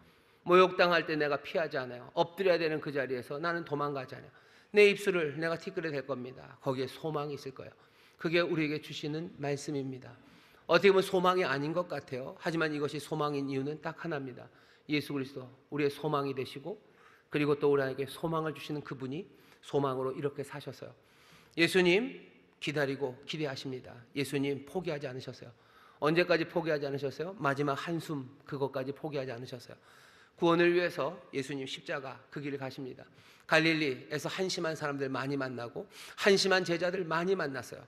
모욕당할 때 내가 피하지 않아요. 엎드려야 되는 그 자리에서 나는 도망가지 않아요. 내 입술을 내가 티끌에 댈 겁니다. 거기에 소망이 있을 거예요. 그게 우리에게 주시는 말씀입니다. 어떻게 보면 소망이 아닌 것 같아요. 하지만 이것이 소망인 이유는 딱 하나입니다. 예수 그리스도 우리의 소망이 되시고, 그리고 또 우리에게 소망을 주시는 그분이 소망으로 이렇게 사셨어요. 예수님 기다리고 기대하십니다. 예수님 포기하지 않으셨어요. 언제까지 포기하지 않으셨어요? 마지막 한숨, 그것까지 포기하지 않으셨어요. 구원을 위해서 예수님 십자가 그 길을 가십니다. 갈릴리에서 한심한 사람들 많이 만나고 한심한 제자들 많이 만났어요.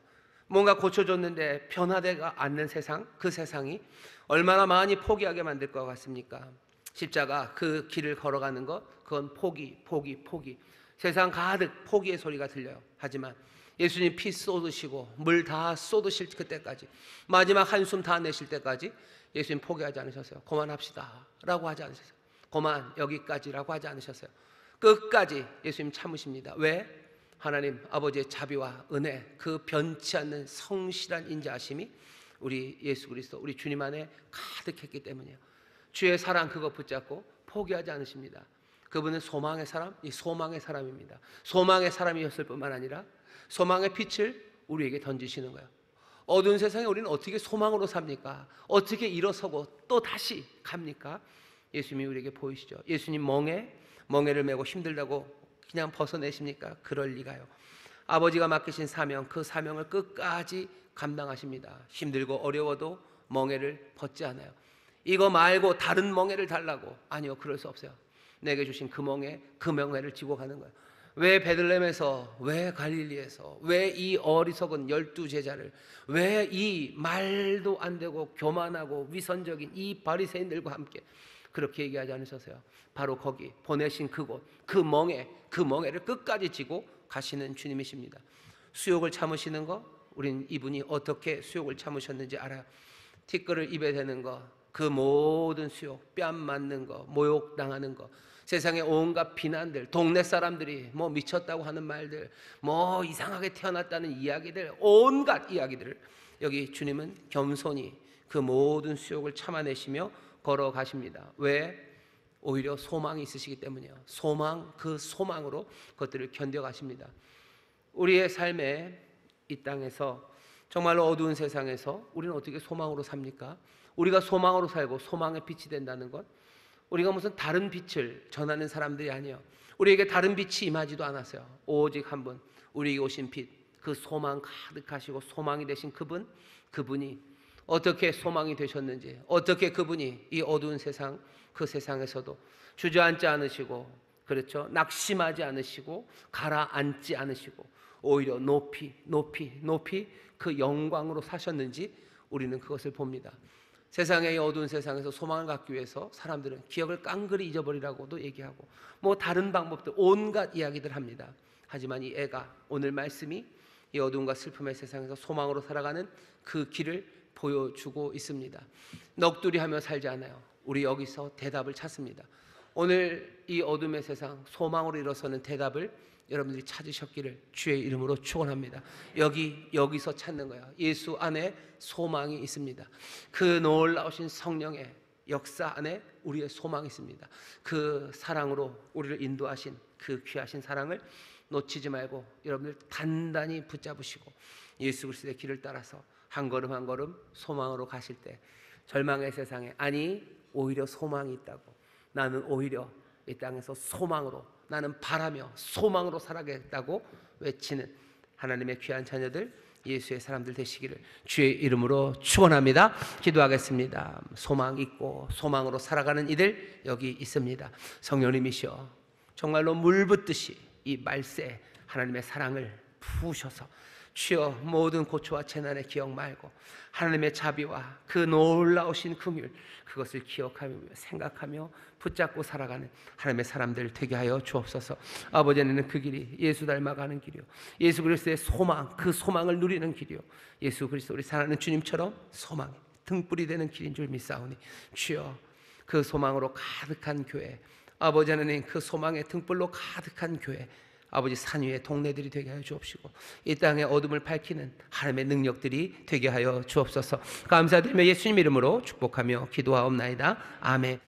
뭔가 고쳐줬는데 변화되가 않는 세상, 그 세상이 얼마나 많이 포기하게 만들 것 같습니까? 십자가 그 길을 걸어가는 것, 그건 포기. 세상 가득 포기의 소리가 들려요. 하지만 예수님 피 쏟으시고 물 다 쏟으실 그때까지, 마지막 한숨 다 내실 때까지 예수님 포기하지 않으셨어요. 그만합시다 라고 하지 않으셨어요. 그만, 여기까지라고 하지 않으셨어요. 끝까지 예수님 참으십니다. 왜? 하나님 아버지의 자비와 은혜, 그 변치 않는 성실한 인자하심이 우리 예수 그리스도, 우리 주님 안에 가득했기 때문이에요. 주의 사랑 그거 붙잡고 포기하지 않으십니다. 그분은 소망의 사람, 이 소망의 사람입니다. 소망의 사람이었을 뿐만 아니라 소망의 빛을 우리에게 던지시는 거예요. 어두운 세상에 우리는 어떻게 소망으로 삽니까? 어떻게 일어서고 또 다시 갑니까? 예수님이 우리에게 보이시죠. 예수님 멍에를 메고 힘들다고 그냥 벗어내십니까? 그럴 리가요. 아버지가 맡기신 사명, 그 사명을 끝까지 감당하십니다. 힘들고 어려워도 멍에를 벗지 않아요. 이거 말고 다른 멍에를 달라고, 아니요, 그럴 수 없어요. 내게 주신 그 멍에, 그 명예를 지고 가는 거예요. 왜 베들레헴에서, 왜 갈릴리에서, 왜 이 어리석은 12제자를, 왜 이 말도 안 되고 교만하고 위선적인 이 바리새인들과 함께 그렇게 얘기하지 않으셨어요? 바로 거기 보내신 그곳, 그 멍에를 끝까지 지고 가시는 주님이십니다. 수욕을 참으시는 거, 우린 이분이 어떻게 수욕을 참으셨는지 알아요. 티끌을 입에 대는 거, 그 모든 수욕, 뺨 맞는 거, 모욕당하는 거, 세상의 온갖 비난들, 동네 사람들이 뭐 미쳤다고 하는 말들, 뭐 이상하게 태어났다는 이야기들, 온갖 이야기들을 여기 주님은 겸손히 그 모든 수욕을 참아내시며 걸어가십니다. 왜? 오히려 소망이 있으시기 때문이에요. 소망, 그 소망으로 그것들을 견뎌가십니다. 우리의 삶에 이 땅에서 정말로 어두운 세상에서 우리는 어떻게 소망으로 삽니까? 우리가 소망으로 살고 소망의 빛이 된다는 것, 우리가 무슨 다른 빛을 전하는 사람들이 아니에요. 우리에게 다른 빛이 임하지도 않았어요. 오직 한 분, 우리에게 오신 빛, 그 소망 가득하시고 소망이 되신 그분이 어떻게 소망이 되셨는지, 어떻게 그분이 이 어두운 세상, 그 세상에서도 주저앉지 않으시고, 그렇죠, 낙심하지 않으시고 가라앉지 않으시고 오히려 높이 그 영광으로 사셨는지 우리는 그것을 봅니다. 세상의 어두운 세상에서 소망을 갖기 위해서 사람들은 기억을 깡그리 잊어버리라고도 얘기하고 뭐 다른 방법들, 온갖 이야기들 합니다. 하지만 이 애가, 오늘 말씀이 이 어두움과 슬픔의 세상에서 소망으로 살아가는 그 길을 보여주고 있습니다. 넋두리하며 살지 않아요. 우리 여기서 대답을 찾습니다. 오늘 이 어둠의 세상, 소망으로 일어서는 대답을 여러분들이 찾으셨기를 주의 이름으로 축원합니다. 여기서 찾는 거예요. 예수 안에 소망이 있습니다. 그 놀라우신 성령의 역사 안에 우리의 소망이 있습니다. 그 사랑으로 우리를 인도하신 그 귀하신 사랑을 놓치지 말고 여러분들 단단히 붙잡으시고 예수 그리스도의 길을 따라서 한 걸음 한 걸음 소망으로 가실 때 절망의 세상에 아니 오히려 소망이 있다고, 나는 오히려 이 땅에서 소망으로, 나는 바라며 소망으로 살아가겠다고 외치는 하나님의 귀한 자녀들, 예수의 사람들 되시기를 주의 이름으로 축원합니다. 기도하겠습니다. 소망 있고 소망으로 살아가는 이들 여기 있습니다. 성령님이시여 정말로 물 붓듯이 이 말세 하나님의 사랑을 부으셔서 주여 모든 고초와 재난의 기억 말고 하나님의 자비와 그 놀라우신 긍휼 그것을 기억하며 생각하며 붙잡고 살아가는 하나님의 사람들 되게 하여 주옵소서. 아버지 안에는 그 길이 예수 닮아가는 길이요, 예수 그리스도의 소망, 그 소망을 누리는 길이요, 예수 그리스도 우리 사랑하는 주님처럼 소망 등불이 되는 길인 줄 믿사오니 주여 그 소망으로 가득한 교회, 아버지 하나님 그 소망의 등불로 가득한 교회, 아버지 산 위의 동네들이 되게 하여 주옵시고 이 땅의 어둠을 밝히는 하나님의 능력들이 되게 하여 주옵소서. 감사드리며 예수님 이름으로 축복하며 기도하옵나이다. 아멘.